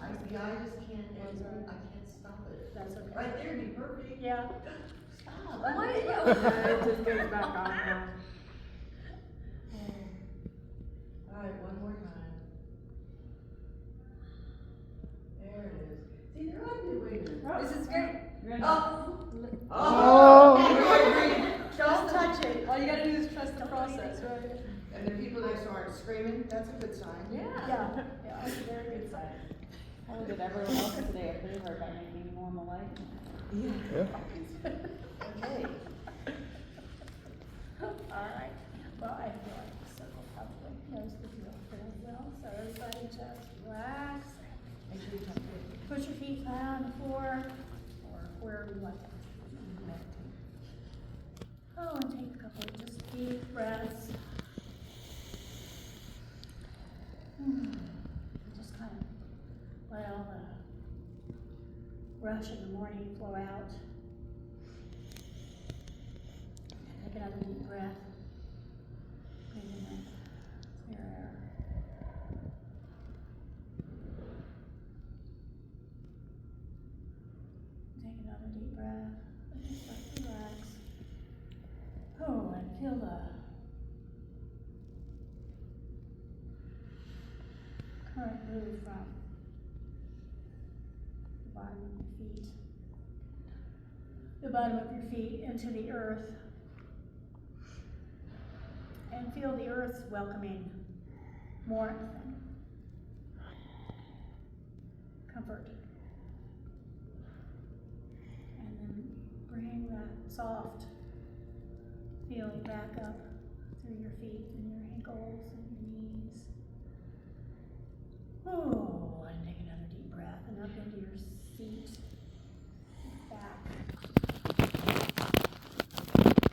I just can't, I can't stop it. That's okay. Right there would be perfect. Yeah. Stop. Why? It just goes back on now. Alright, one more time. There it is. See, there might be a way to. This is great. Oh! Oh. Don't touch it. All you gotta do is trust the process, right? And the people next door aren't screaming, that's a good sign. Yeah. Yeah, it's a very good sign. How did everyone else today approve her by making normal light? Yeah. Yeah. Okay. Alright, well, I feel like the circle probably knows the deal pretty well, so everybody just relax. Make sure you come here. Put your feet flat on the floor, or wherever you like to. Oh, and take a couple of just deep breaths. Just kind of let all the rush of the morning flow out. Take another deep breath. Bring in that clear air. Take another deep breath. And just start to relax. Oh, and feel the current move from the bottom of your feet, the bottom of your feet into the earth, and feel the earth's welcoming warmth and comfort. And then bring that soft feeling back up through your feet and your ankles and your knees. Oh, and take another deep breath and up into your seat, back.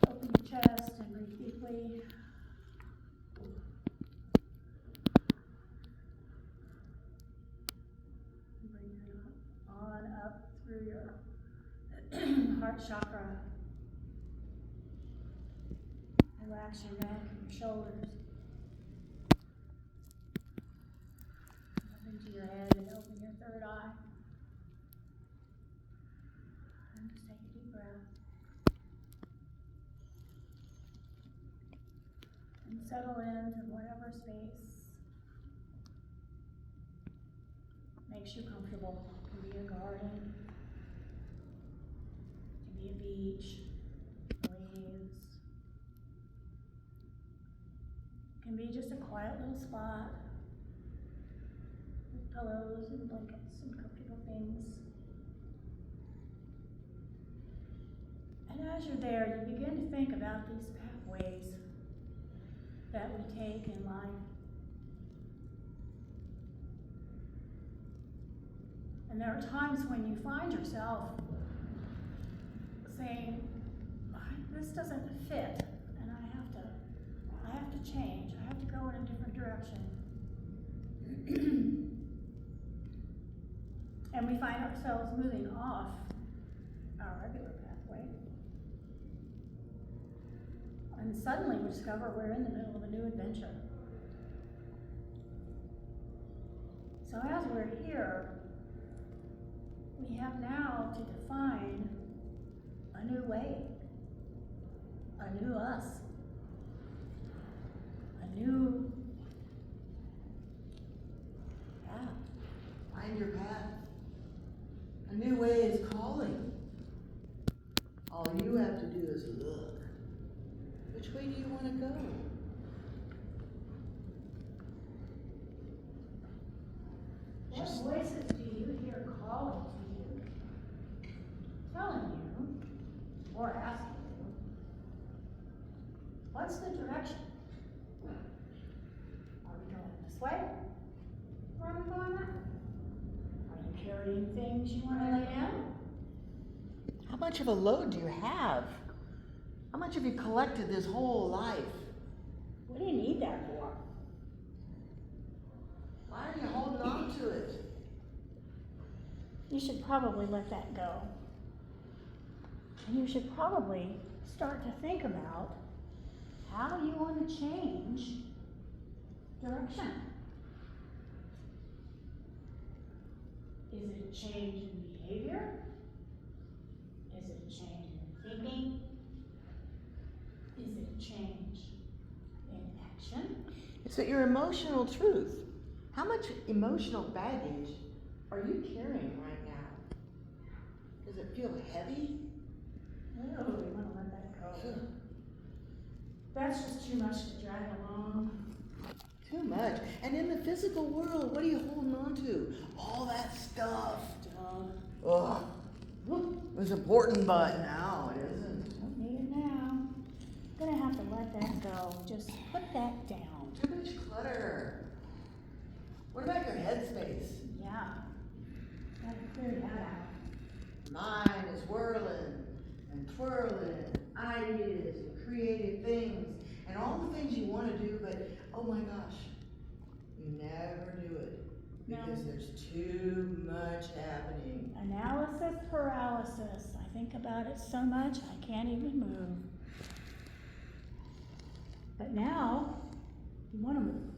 Open your chest and breathe deeply. And bring it on up through your heart chakra. Relax your neck and your shoulders. Up into your head and open your third eye. And just take a deep breath. And settle into whatever space makes you comfortable. It can be a garden, it can be a beach, waves. Can be just a quiet little spot with pillows and blankets and comfortable things. And as you're there, you begin to think about these pathways that we take in life. And there are times when you find yourself saying, this doesn't fit, and I have to change. I have to go in a different direction. And we find ourselves moving off our regular pathway. And suddenly we discover we're in the middle of a new adventure. So as we're here, we have now to define a new way, a new us. New path. Find your path. A new way is calling. All you have to do is look. Which way do you want to go? What voices do you hear calling to you, telling you, or asking you, what's the direction? Are we going this way? Or are we going that way? Are you carrying things you want to lay down? How much of a load do you have? How much have you collected this whole life? What do you need that for? Why are you holding on to it? You should probably let that go. And you should probably start to think about how you want to change direction. Is it a change in behavior? Is it a change in thinking? Is it a change in action? Is it your emotional truth? How much emotional baggage are you carrying right now? Does it feel heavy? Oh, we wanna let that go. That's just too much to drag along. Too much. And in the physical world, what are you holding on to? All that stuff. Ugh. It was important, but now it isn't. Don't need it now. Gonna have to let that go. Just put that down. Too much clutter. What about your headspace? Yeah. Gotta clear that out. Mine is whirling and twirling, ideas and creative things, and all the things you want to do, but oh my gosh, you never do it because there's too much happening. Analysis paralysis. I think about it so much I can't even move. But now, you want to move.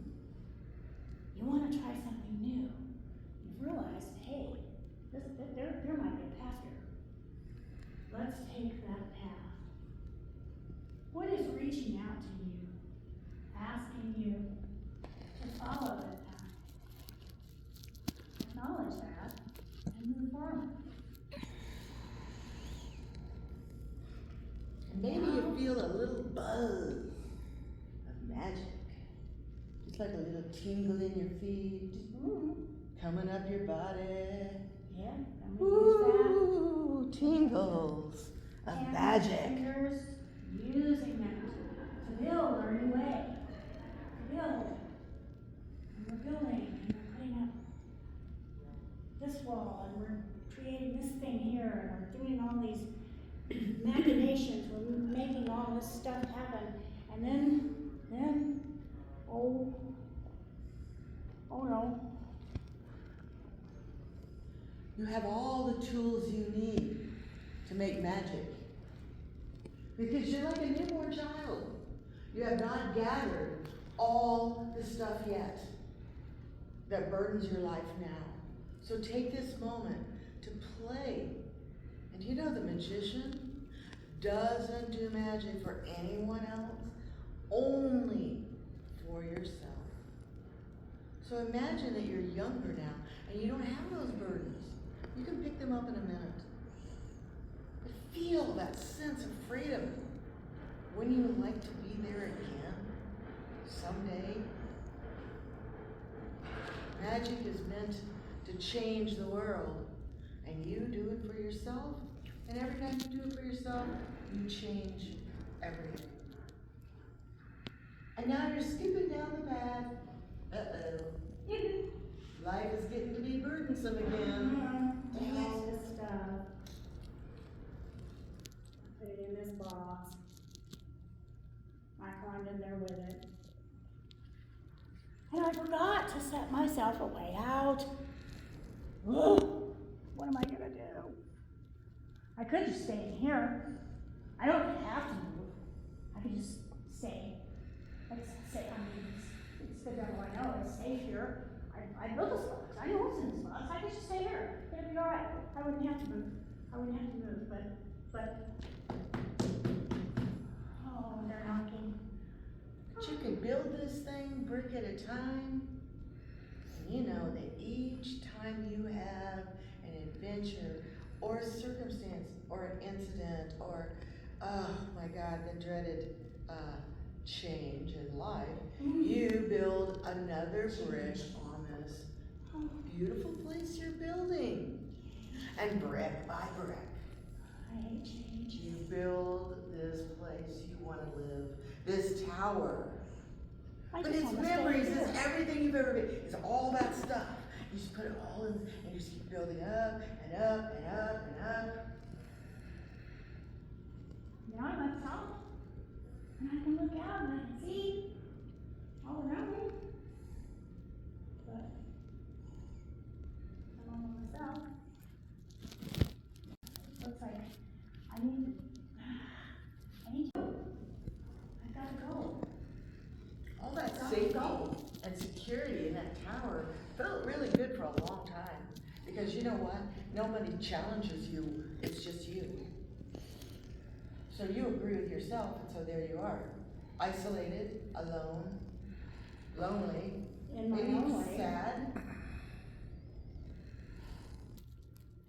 You want to try something new. You've realized, hey, there might be a path here. Let's take that path. What is reaching out to you, asking you to follow that path? Acknowledge that and move forward. And maybe you feel a little buzz of magic. Just like a little tingle in your feet, coming up your body. Yeah, I'm gonna use that. Ooh, tingles of And magic. fingers, using that to build our new way. To build. And we're building and we're putting up this wall and we're creating this thing here and we're doing all these machinations. We're making all this stuff happen. And then, oh no. You have all the tools you need to make magic. Because you're like a newborn child. You have not gathered all the stuff yet that burdens your life now. So take this moment to play. And you know the magician doesn't do magic for anyone else, only for yourself. So imagine that you're younger now and you don't have those burdens. You can pick them up in a minute. But feel that sense of freedom. Wouldn't you like to be there again someday? Magic is meant to change the world. And you do it for yourself. And every time you do it for yourself, you change everything. And now you're skipping down the path. Uh-oh. Life is getting to be burdensome again. Take all this stuff. Put it in this box. I climbed in there with it. And I forgot to set myself a way out. What am I gonna do? I could just stay in here. I don't have to move. I could just stay. Let's say, it's the devil I know, it's safe here. I built this box. I know what's in this box. I could just stay here. It'd be all right. I wouldn't have to move. But oh, they're knocking. But you can build this thing brick at a time. And you know that each time you have an adventure or a circumstance or an incident or, oh my God, the dreaded change in life, you build another brick on this beautiful place you're building. And brick by brick, I hate change. you build this place you want to live, this tower. I But just it's wanna stay memories, here. it's everything you've ever been, it's all that stuff. You just put it all in, and you just keep building up and up and up and up. Now I'm at the top. And I can look out and I can see all around me. But I'm all by myself. Looks like I need to. I gotta go. All that Gotta safety go. and security in that tower felt really good for a long time. Because you know what? Nobody challenges you, it's just you. So you agree with yourself, and so there you are. Isolated, alone, lonely, In my maybe own way. sad.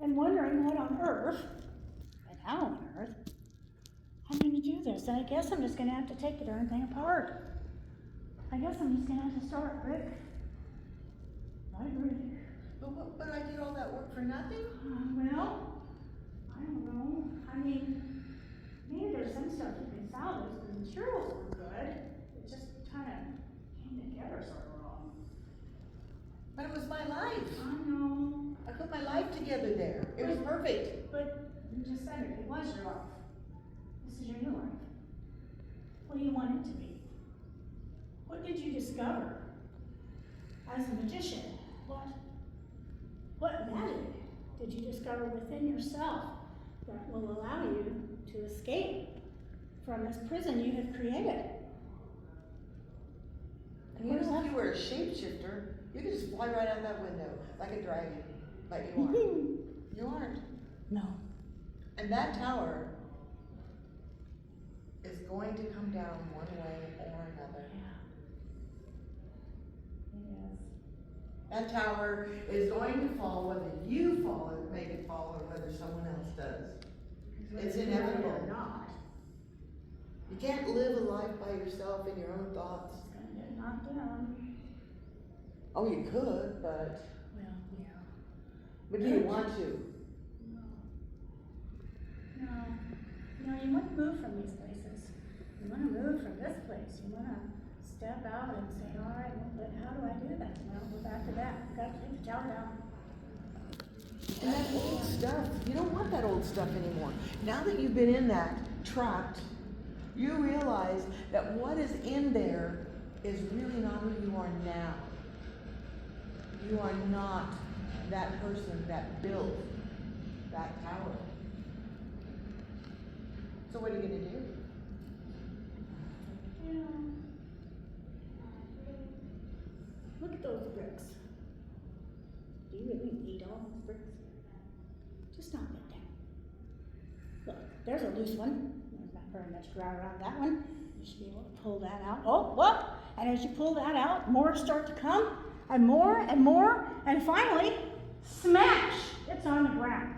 And wondering what on earth, and how on earth, I'm gonna do this. And I guess I'm just gonna have to take the darn thing apart. I guess I'm just gonna have to start brick by brick. But I did all that work for nothing? Well, I don't know. I mean, maybe there's some stuff you can salvage. The materials were good. It just kind of came together sort of wrong. But it was my life. I know. I put my life together there. It was perfect. But you just said it was your life. This is your new life. What do you want it to be? What did you discover as a magician? What magic did you discover within yourself that will allow you to escape from this prison you have created? And even if you were a shapeshifter, you could just fly right out that window like a dragon. But you aren't. You aren't. No. And that tower is going to come down one way or another. Yeah. It is. That tower is going to fall whether you fall or make it fall or whether someone else does. It's inevitable. Or not. You can't live a life by yourself in your own thoughts. It's gonna get knocked down. Oh, you could, but Well, yeah. do you want to? No, you want to move from these places. You want to move from this place. You want to step out and say, all right, well, but how do I do that? Well, we're back to that. We've got to take the tower down. And that old stuff, you don't want that old stuff anymore. Now that you've been in that, trapped, you realize that what is in there is really not who you are now. You are not that person that built that tower. So what are you going to do? Yeah. Look at those bricks. Do you really need all those bricks? Just knock that down. Look, there's a loose one. There's not very much ground around that one. You should be able to pull that out. Oh, what? And as you pull that out, more start to come, and more, and finally, smash! It's on the ground.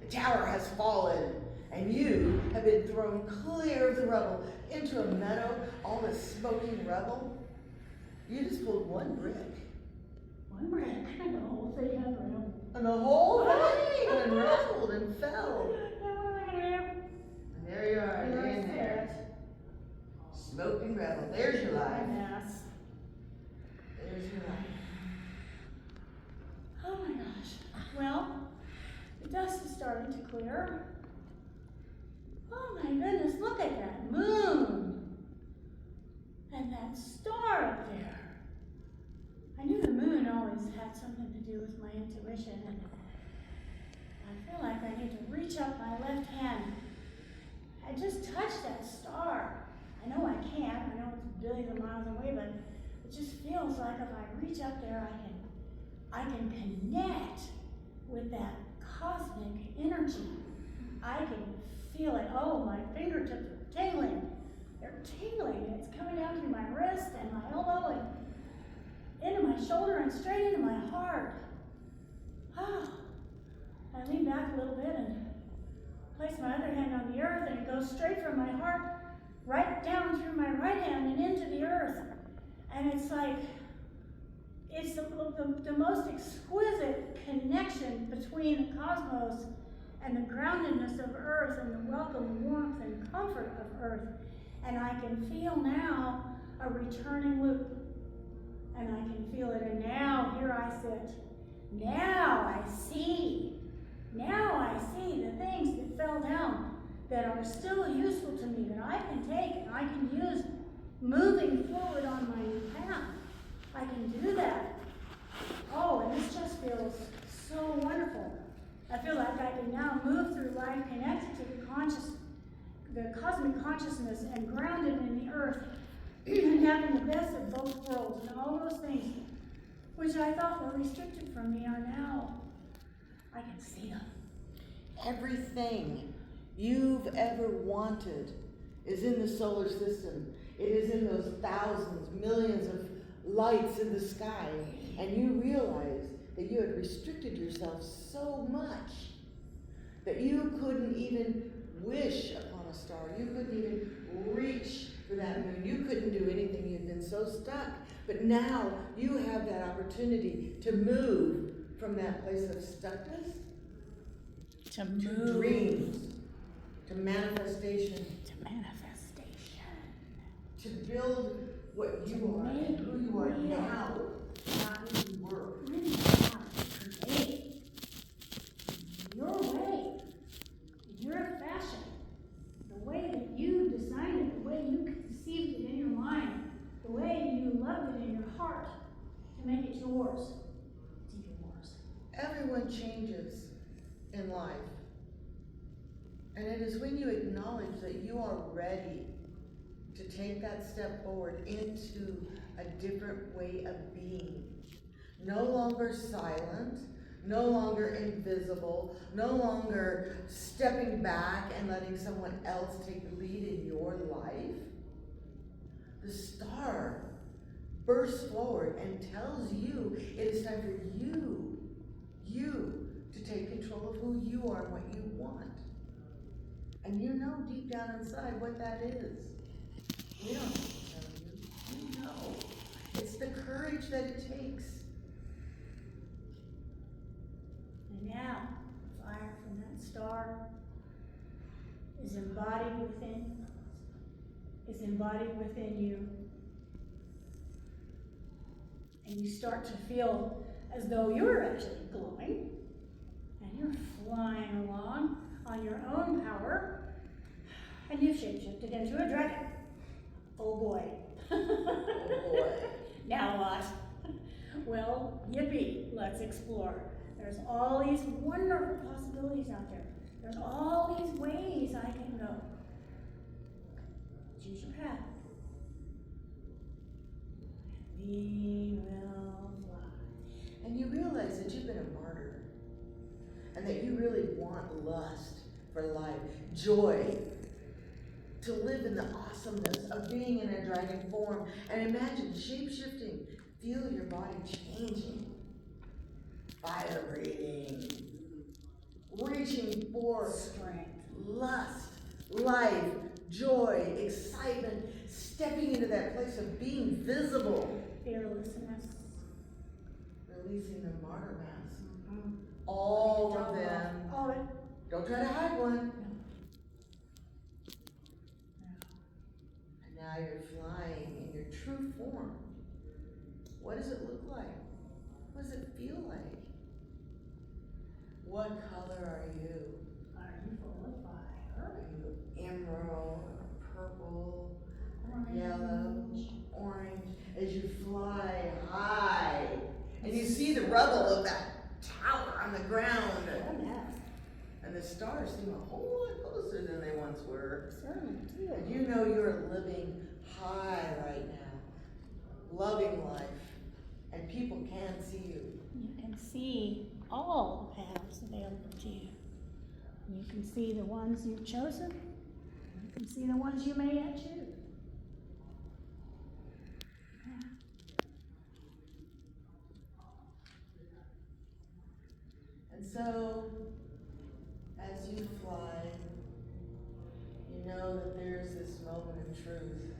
The tower has fallen, and you have been thrown clear of the rubble into a meadow, all this smoking rubble. You just pulled one brick. One brick, and the whole thing unraveled. And the whole thing unraveled and fell. And And there you are, laying there. Smoking rubble. There's your life. Yes. There's your life. Oh my gosh. Well, the dust is starting to clear. Oh my goodness, look at that moon. And that star up there. I knew the moon always had something to do with my intuition, and I feel like I need to reach up my left hand and just touch that star. I know I can't. I know it's billions of miles away, but it just feels like if I reach up there, I can connect with that cosmic energy. I can feel it. Oh, my fingertips are tingling. They're tingling, and it's coming down through my wrist and my elbow and into my shoulder and straight into my heart. Ah. I lean back a little bit and place my other hand on the earth, and it goes straight from my heart right down through my right hand and into the earth. And it's like, it's the most exquisite connection between the cosmos and the groundedness of earth and the welcome warmth and comfort of earth. And I can feel now a returning loop. And I can feel it. And now here I sit. Now I see. Now I see the things that fell down that are still useful to me, that I can take and I can use moving forward on my path. I can do that. Oh, and this just feels so wonderful. I feel like I can now move through life connected to the cosmic consciousness and grounded in the earth and having the best of both worlds, and all those things which I thought were restricted from me are now Everything you've ever wanted is in the solar system. It is in those thousands, millions of lights in the sky. And you realize that you had restricted yourself so much that you couldn't even wish upon a star. You couldn't even reach for that moon. You couldn't do anything. You'd been so stuck. But now you have that opportunity to move from that place of stuckness To to move. dreams, to manifestation, To manifestation. to build what you are and who you are now, not who you were. Really have to create your way, your fashion, the way that you designed it, the way you conceived it in your mind, the way you loved it in your heart, to make it yours. It's yours. Everyone changes in life. And it is when you acknowledge that you are ready to take that step forward into a different way of being. No longer silent, no longer invisible, no longer stepping back and letting someone else take the lead in your life. The star bursts forward and tells you it is time for you to take control of who you are and what you want. And you know deep down inside what that is. We don't have to tell you. You know. It's the courage that it takes. And now, fire from that star is embodied within you. And you start to feel as though you're actually glowing, and you're flying along on your own power, and you've shapeshifted into a dragon. Oh boy. Oh boy. Now what? Well, yippee, let's explore. There's all these wonderful possibilities out there. There's all these ways I can go. Choose your path. We will fly. And you realize that you've been a martyr. And that you really want lust for life, joy, to live in the awesomeness of being in a dragon form. And imagine shape-shifting. Feel your body changing. Fire breathing. Reaching for Strength. lust, life, joy, excitement, stepping into that place of being visible, Fearlessness. releasing the martyr mask. All of them. All of it. Don't try to hide one. And now you're flying in your true form. What does it look like? What does it feel like? What color are you? Are you full of fire? Are you emerald, purple, Orange. yellow, orange? As you fly high, and you see the rubble of that tower on the ground, Oh, yeah. and the stars seem a whole lot closer than they once were. Certainly do. And you know you're living high right now, loving life, and people can see you. You can see all the paths available to you. You can see the ones you've chosen. You can see the ones you may yet choose. Yeah. And so, as you fly, you know that there's this moment of truth.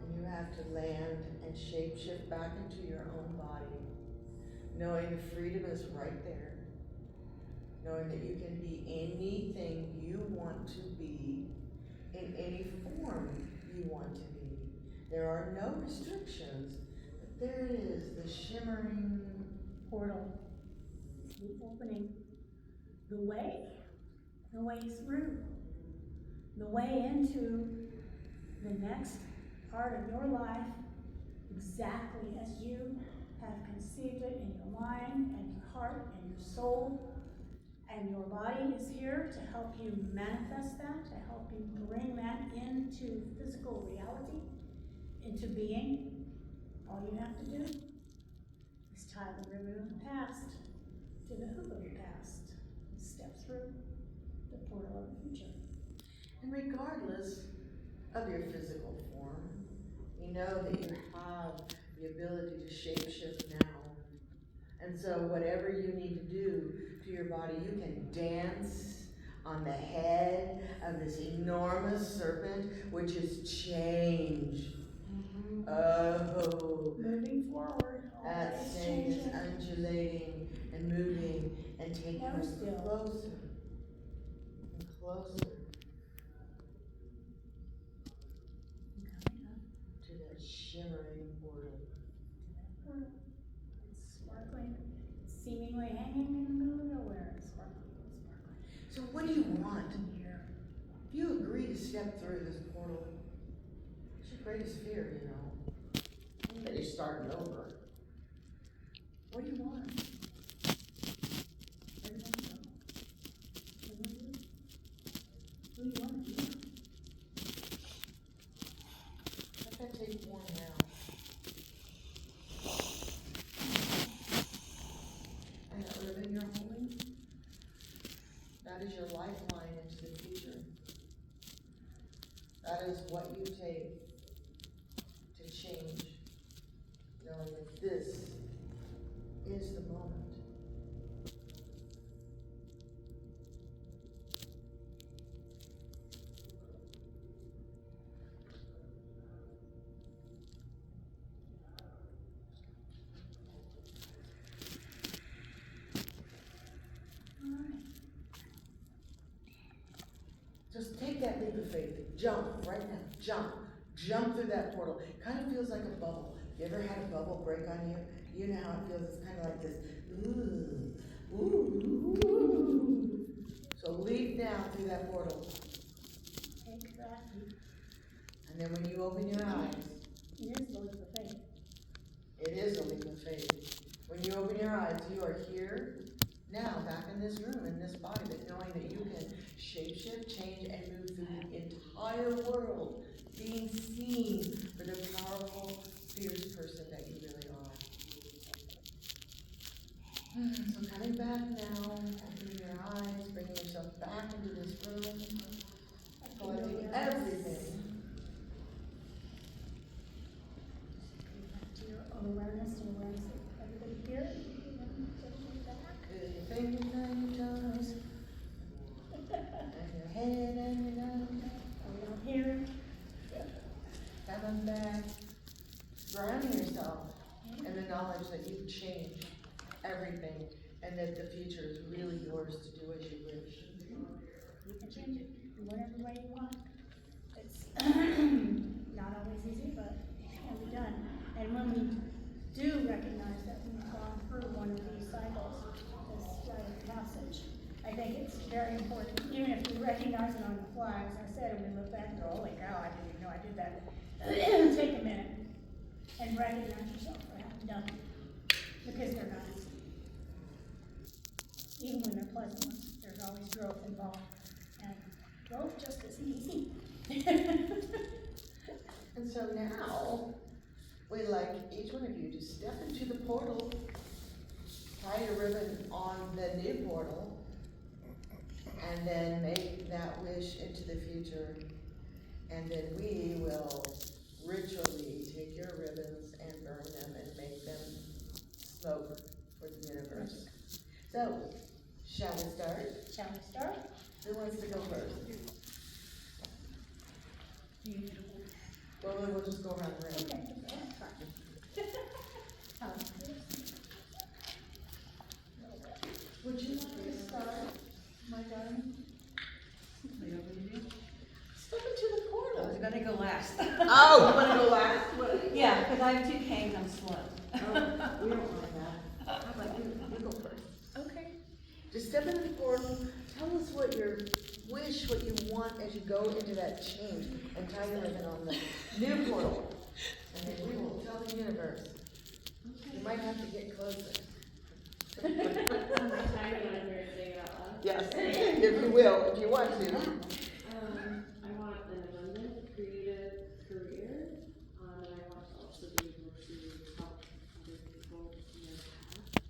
And you have to land and shape-shift back into your own body, knowing the freedom is right there, knowing that you can be anything you want to be in any form you want to be. There are no restrictions, but there it is, the shimmering Portal. The opening. The way through. The way into the next part of your life, exactly as you have conceived it in your mind and your heart and your soul. And your body is here to help you manifest that, to help you bring that into physical reality, into being. All you have to do is tie the ribbon of the past to the hoop of the past and step through the portal of the future. And regardless of your physical form, you know that you have the ability to shapeshift now. And so whatever you need to do to your body, you can dance on the head of this enormous serpent, which is change. Oh, Moving forward, that always thing is changing. undulating and moving and taking Never us still. closer and closer Coming up to that shimmering portal. to that pearl. It's sparkling, seemingly hanging in the middle of nowhere. It's sparkling, sparkling. So what do you want? In here. If you agree to step through this portal, it's your greatest fear, you know. That you're starting over. What do you want? Where do you want to go? Who do you want to be? I can take one now. And that ribbon you're holding, that is your lifeline into the future. That is what you take to change, knowing that this is the moment. All right. Just take that leap of faith. Jump right now. Jump. Jump through that portal. It kind of feels like a bubble. You ever had a bubble break on you? You know how it feels. It's kind of like this. Ooh. Ooh. So leap now through that portal. Take that. And then when you open your eyes, It is the leap of faith. it is a leap of faith. When you open your eyes, you are here now, back in this room, in this body, but knowing that you can shapeshift, change, and move through the entire world, being seen for the powerful, fierce person that you really are. So coming back now, opening your eyes, bringing yourself back into this room, collecting everything. To your own awareness and awareness of everybody here. Taking it back. With your fingers and your toes, and your head and your nose. Around here. Coming back, grounding yourself in the knowledge that you've changed everything and that the future is really yours to do as you wish. You can change it in whatever way you want. It's not always easy, but it can be done. And when we do recognize that we've gone through one of these cycles, this rite of passage, I think it's very important, even if we recognize it on the fly, as I said, and we look back and go, holy cow, I didn't even know I did that. Take a minute and recognize yourself for having done it, because they're not easy. Even when they're pleasant ones, there's always growth involved, and growth just isn't easy. And so now, we'd like each one of you to step into the portal, tie your ribbon on the new portal, and then make that wish into the future. And then we will ritually take your ribbons and burn them and make them smoke for the universe. So, shall we start? Shall we start? Who wants to go first? Beautiful. Well, then we'll just go around the room. Okay, that's fine. Would you like to start, my darling? Step into the I portal. was gonna go last. Oh, you wanna go last? Yeah, because I have two canes, I'm slow. Oh, we don't want that. How about you go first? Okay. Just step into the portal, tell us what your wish, what you want as you go into that change, and tie your ribbon on the new portal. And then we will tell the universe. You might have to get closer. Yes, if you will, if you want to. I want an abundant, creative career, and I want to also be able to help other people in their path.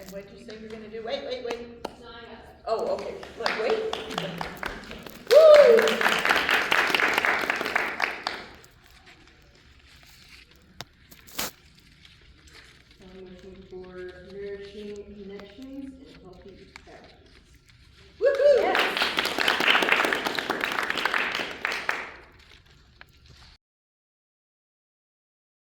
And what'd you say you're gonna do? Wait. So I got it. Oh, okay, wait. Woo! So I'm looking for nourishing connections and healthy characters.